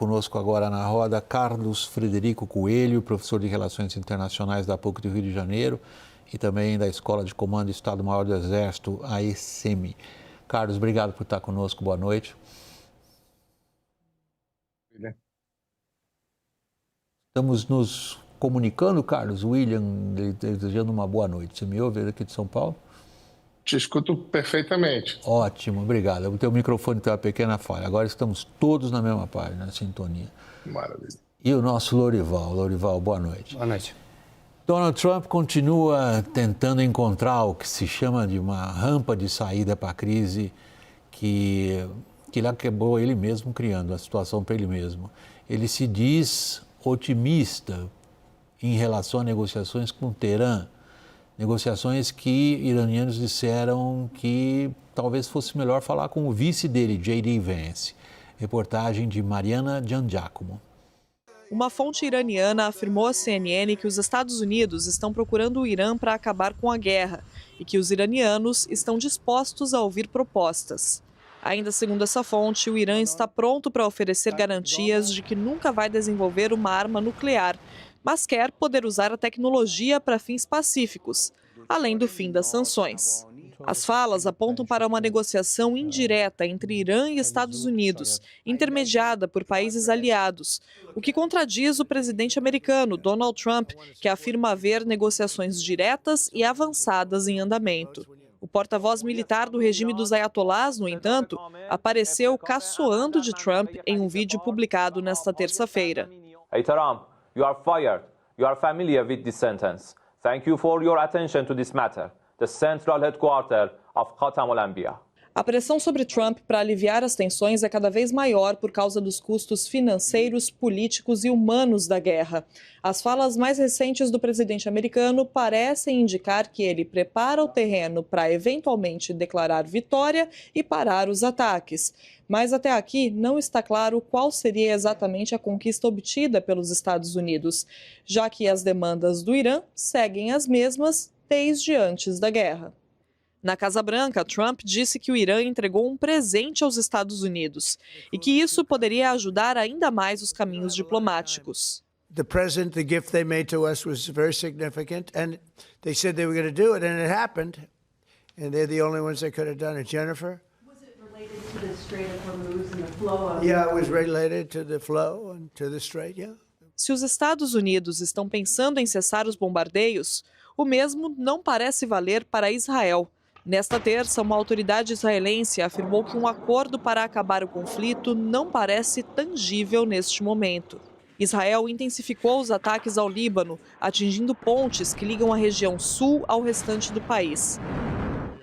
conosco agora na roda Carlos Frederico Coelho, professor de Relações Internacionais da PUC do Rio de Janeiro e também da Escola de Comando do Estado-Maior do Exército, a ECEME. Carlos, obrigado por estar conosco, boa noite. Estamos nos comunicando, Carlos, William, desejando uma boa noite. Você me ouve aqui de São Paulo? Te escuto perfeitamente. Ótimo, obrigado. O teu microfone tem uma pequena falha. Agora estamos todos na mesma página, na sintonia. Maravilha. E o nosso Lorival. Lorival, boa noite. Boa noite. Donald Trump continua tentando encontrar o que se chama de uma rampa de saída para a crise que ele acabou ele mesmo criando, a situação para ele mesmo. Ele se diz otimista em relação a negociações com Teherã, negociações que iranianos disseram que talvez fosse melhor falar com o vice dele, J.D. Vance. Reportagem de Mariana Giangiacomo. Uma fonte iraniana afirmou à CNN que os Estados Unidos estão procurando o Irã para acabar com a guerra e que os iranianos estão dispostos a ouvir propostas. Ainda segundo essa fonte, o Irã está pronto para oferecer garantias de que nunca vai desenvolver uma arma nuclear, mas quer poder usar a tecnologia para fins pacíficos, além do fim das sanções. As falas apontam para uma negociação indireta entre Irã e Estados Unidos, intermediada por países aliados, o que contradiz o presidente americano, Donald Trump, que afirma haver negociações diretas e avançadas em andamento. O porta-voz militar do regime dos ayatolás, no entanto, apareceu caçoando de Trump em um vídeo publicado nesta terça-feira. Hey Trump, you are fired. You are familiar with this sentence. Thank you for your attention to this matter. The central headquarters of Khatam al-Anbiya. A pressão sobre Trump para aliviar as tensões é cada vez maior por causa dos custos financeiros, políticos e humanos da guerra. As falas mais recentes do presidente americano parecem indicar que ele prepara o terreno para eventualmente declarar vitória e parar os ataques. Mas até aqui não está claro qual seria exatamente a conquista obtida pelos Estados Unidos, já que as demandas do Irã seguem as mesmas desde antes da guerra. Na Casa Branca, Trump disse que o Irã entregou um presente aos Estados Unidos e que isso poderia ajudar ainda mais os caminhos diplomáticos. The gift they made to us was very significant, and they said they were going to do it, and it happened. And they're the only ones that could have done it. Jennifer? Was it related to the Strait of Hormuz and the flow of... Yeah, it was related to the flow and to the strait, yeah. Se os Estados Unidos estão pensando em cessar os bombardeios, o mesmo não parece valer para Israel. Nesta terça, uma autoridade israelense afirmou que um acordo para acabar o conflito não parece tangível neste momento. Israel intensificou os ataques ao Líbano, atingindo pontes que ligam a região sul ao restante do país.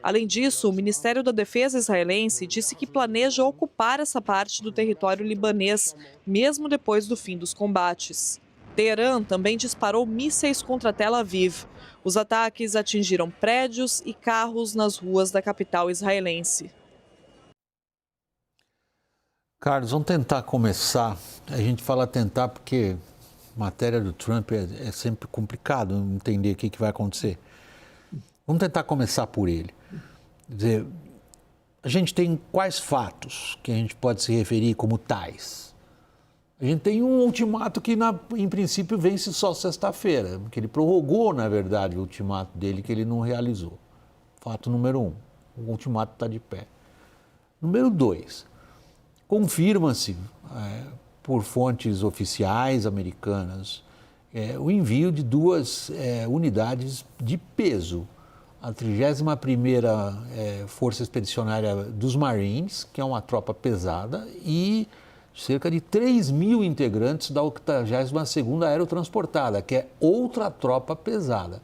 Além disso, o Ministério da Defesa israelense disse que planeja ocupar essa parte do território libanês, mesmo depois do fim dos combates. Teherã também disparou mísseis contra Tel Aviv. Os ataques atingiram prédios e carros nas ruas da capital israelense. Carlos, vamos tentar começar. A gente fala tentar porque a matéria do Trump é sempre complicado entender o que vai acontecer. Vamos tentar começar por ele. Quer dizer, a gente tem quais fatos que a gente pode se referir como tais? A gente tem um ultimato que, em princípio, vence só sexta-feira, que ele prorrogou, na verdade, o ultimato dele, que ele não realizou. Fato número 1, o ultimato está de pé. Número 2, confirma-se, por fontes oficiais americanas, o envio de duas unidades de peso. A 31ª Força Expedicionária dos Marines, que é uma tropa pesada, e cerca de 3.000 integrantes da 82ª Aerotransportada, que é outra tropa pesada.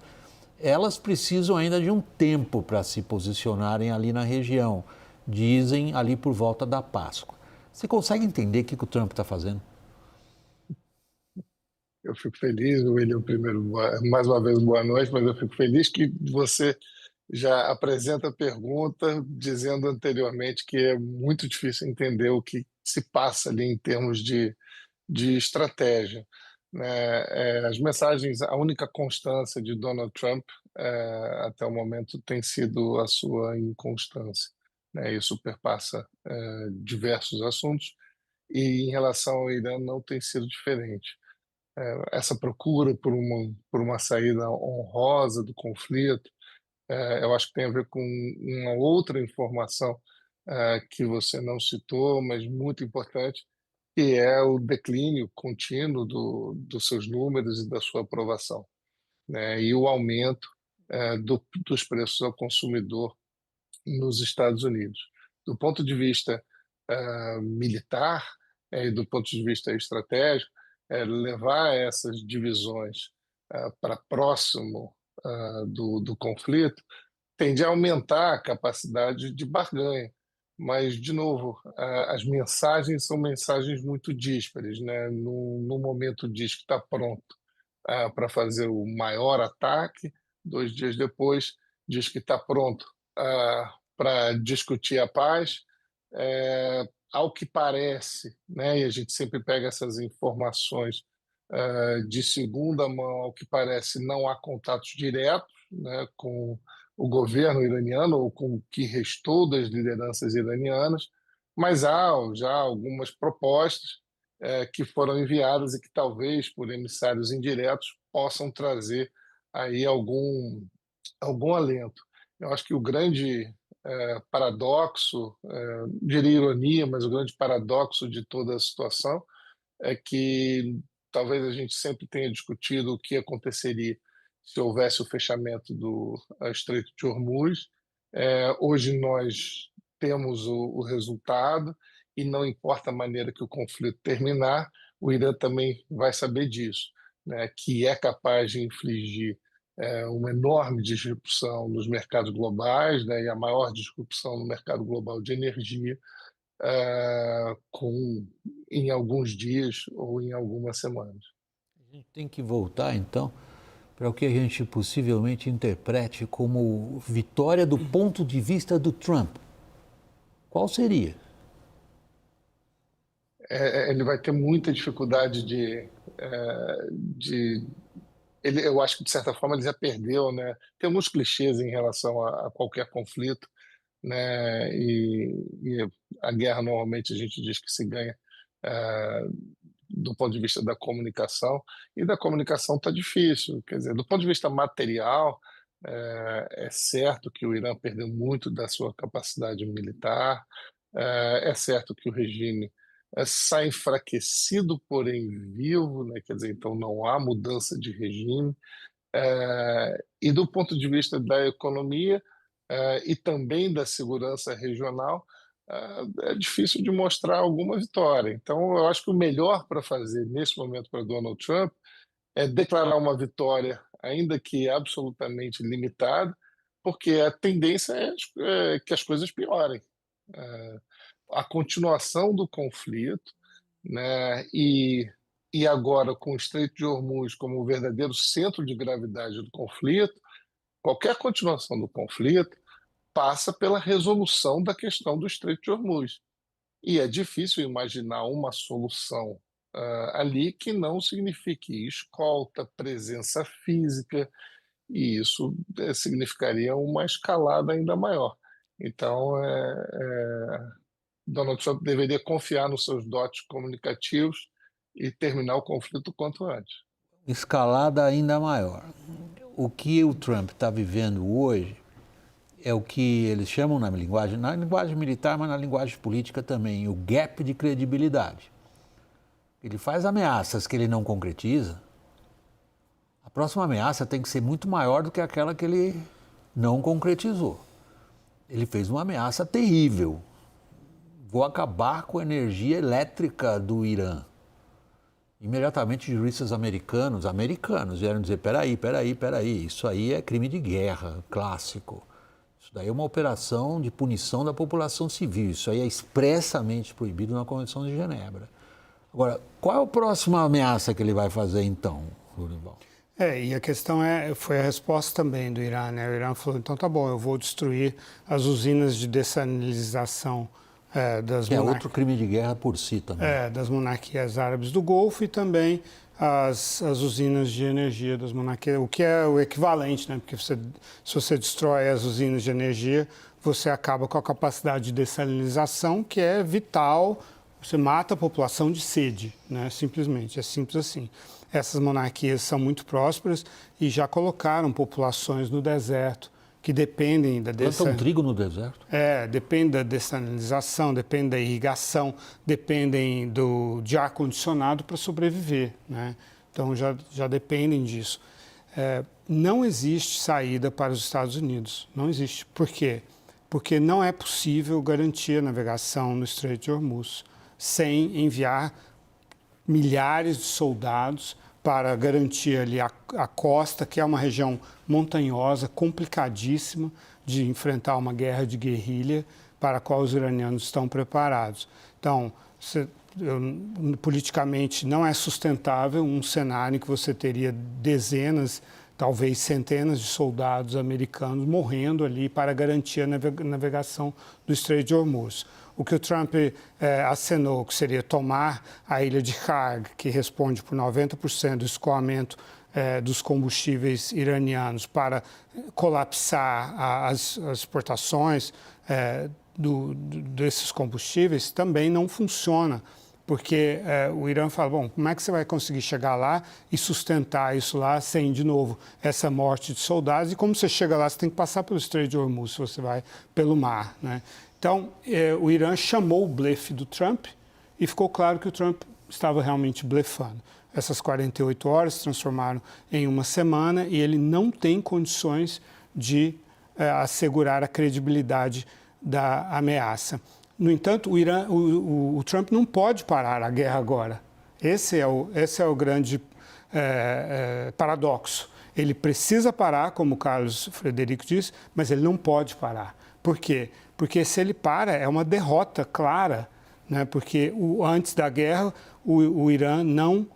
Elas precisam ainda de um tempo para se posicionarem ali na região, dizem ali por volta da Páscoa. Você consegue entender o que o Trump está fazendo? Eu fico feliz, William, primeiro, mais uma vez, boa noite, mas eu fico feliz que você já apresenta a pergunta dizendo anteriormente que é muito difícil entender o que se passa ali em termos de estratégia. As mensagens, a única constância de Donald Trump até o momento tem sido a sua inconstância. Isso perpassa diversos assuntos e em relação ao Irã não tem sido diferente. Essa procura por uma saída honrosa do conflito, eu acho que tem a ver com uma outra informação que você não citou, mas muito importante, que é o declínio contínuo dos seus números e da sua aprovação, né? E o aumento dos preços ao consumidor nos Estados Unidos. Do ponto de vista militar e do ponto de vista estratégico, levar essas divisões para próximo do conflito tende a aumentar a capacidade de barganha. Mas, de novo, as mensagens são mensagens muito díspares, né? No momento diz que está pronto para fazer o maior ataque, 2 dias depois diz que está pronto para discutir a paz. Ao que parece, né? E a gente sempre pega essas informações de segunda mão, ao que parece não há contatos diretos, né, com o governo iraniano ou com o que restou das lideranças iranianas, mas há já algumas propostas que foram enviadas e que talvez por emissários indiretos possam trazer aí algum alento. Eu acho que o grande paradoxo, diria ironia, mas o grande paradoxo de toda a situação é que talvez a gente sempre tenha discutido o que aconteceria se houvesse o fechamento do Estreito de Hormuz. Hoje nós temos o resultado e não importa a maneira que o conflito terminar, o Irã também vai saber disso, né, que é capaz de infligir uma enorme disrupção nos mercados globais, né, e a maior disrupção no mercado global de energia em alguns dias ou em algumas semanas. A gente tem que voltar, então, para o que a gente possivelmente interprete como vitória do ponto de vista do Trump. Qual seria? Ele vai ter muita dificuldade eu acho que, de certa forma, ele já perdeu, né? Tem alguns clichês em relação a qualquer conflito, né? E a guerra, normalmente, a gente diz que se ganha do ponto de vista da comunicação, e da comunicação está difícil. Quer dizer, do ponto de vista material, é certo que o Irã perdeu muito da sua capacidade militar, é certo que o regime sai enfraquecido, porém vivo, né? Quer dizer, então não há mudança de regime. E do ponto de vista da economia e também da segurança regional, é difícil de mostrar alguma vitória. Então, eu acho que o melhor para fazer nesse momento para Donald Trump é declarar uma vitória, ainda que absolutamente limitada, porque a tendência é que as coisas piorem. A continuação do conflito, né, e agora com o Estreito de Hormuz como o verdadeiro centro de gravidade do conflito, qualquer continuação do conflito passa pela resolução da questão do Estreito de Hormuz. E é difícil imaginar uma solução ali que não signifique escolta, presença física, e isso significaria uma escalada ainda maior. Então, Donald Trump deveria confiar nos seus dotes comunicativos e terminar o conflito o quanto antes. Escalada ainda maior. O que o Trump está vivendo hoje é o que eles chamam na linguagem militar, mas na linguagem política também, o gap de credibilidade. Ele faz ameaças que ele não concretiza. A próxima ameaça tem que ser muito maior do que aquela que ele não concretizou. Ele fez uma ameaça terrível. Vou acabar com a energia elétrica do Irã. Imediatamente, juristas americanos vieram dizer, peraí, isso aí é crime de guerra, clássico. Isso daí é uma operação de punição da população civil, isso aí é expressamente proibido na Convenção de Genebra. Agora, qual é a próxima ameaça que ele vai fazer então, Lourival? E a questão foi a resposta também do Irã, né? O Irã falou, então tá bom, eu vou destruir as usinas de dessalinização das que é outro crime de guerra por si também. Das monarquias árabes do Golfo e também as usinas de energia das monarquias, o que é o equivalente, né? Porque se você destrói as usinas de energia, você acaba com a capacidade de dessalinização, que é vital Você mata a população de sede, né? Simplesmente, é simples assim. Essas monarquias são muito prósperas e já colocaram populações no deserto que dependem da Plantam trigo no deserto. depende da dessalinização, depende da irrigação, dependem de ar-condicionado para sobreviver, né? Então já dependem disso. Não existe saída para os Estados Unidos, não existe. Por quê? Porque não é possível garantir a navegação no Estreito de Hormuz sem enviar milhares de soldados para garantir ali a costa, que é uma região montanhosa, complicadíssima de enfrentar uma guerra de guerrilha para a qual os iranianos estão preparados. Então, politicamente não é sustentável um cenário em que você teria dezenas, talvez centenas de soldados americanos morrendo ali para garantir a navegação do Estreito de Hormuz. O que o Trump acenou, que seria tomar a ilha de Kharg, que responde por 90% do escoamento dos combustíveis iranianos, para colapsar as exportações desses combustíveis, também não funciona. Porque o Irã fala, bom, como é que você vai conseguir chegar lá e sustentar isso lá sem, de novo, essa morte de soldados? E como você chega lá, você tem que passar pelo Estreito de Hormuz, se você vai pelo mar, né? Então, o Irã chamou o blefe do Trump e ficou claro que o Trump estava realmente blefando. Essas 48 horas se transformaram em uma semana e ele não tem condições de assegurar a credibilidade da ameaça. No entanto, o Trump não pode parar a guerra agora. Esse é o grande paradoxo. Ele precisa parar, como o Carlos Frederico disse, mas ele não pode parar. Por quê? Porque se ele para, é uma derrota clara, né? Porque antes da guerra, o Irã não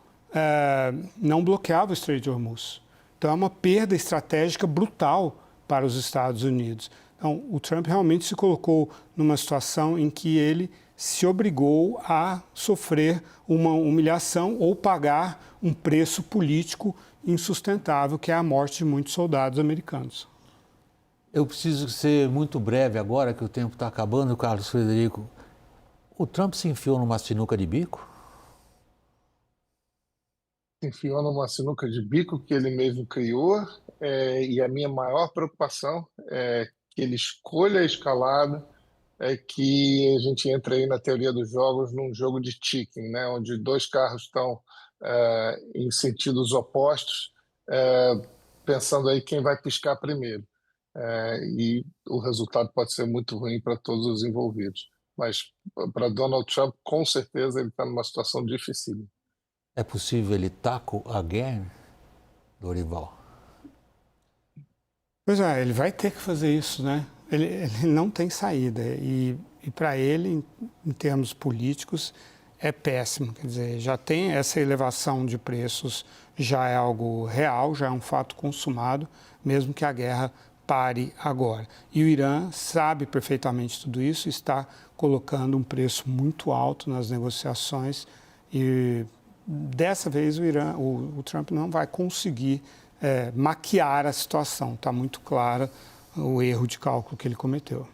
bloqueava o Estreito de Hormuz. Então, é uma perda estratégica brutal para os Estados Unidos. Então, o Trump realmente se colocou numa situação em que ele se obrigou a sofrer uma humilhação ou pagar um preço político insustentável, que é a morte de muitos soldados americanos. Eu preciso ser muito breve agora, que o tempo está acabando, Carlos Frederico. O Trump se enfiou numa sinuca de bico? Se enfiou numa sinuca de bico que ele mesmo criou, e a minha maior preocupação é que ele escolha a escalada, que a gente entra aí na teoria dos jogos, num jogo de ticking, né, onde dois carros estão em sentidos opostos, pensando aí quem vai piscar primeiro. E o resultado pode ser muito ruim para todos os envolvidos. Mas para Donald Trump, com certeza, ele está numa situação difícil. É possível ele tackle again, Dorival? Pois é, ele vai ter que fazer isso, né? Ele não tem saída. E para ele, em termos políticos, é péssimo. Quer dizer, já tem essa elevação de preços, já é algo real, já é um fato consumado, mesmo que a guerra pare agora. E o Irã sabe perfeitamente tudo isso, está colocando um preço muito alto nas negociações e dessa vez o Trump não vai conseguir maquiar a situação. Está muito clara o erro de cálculo que ele cometeu.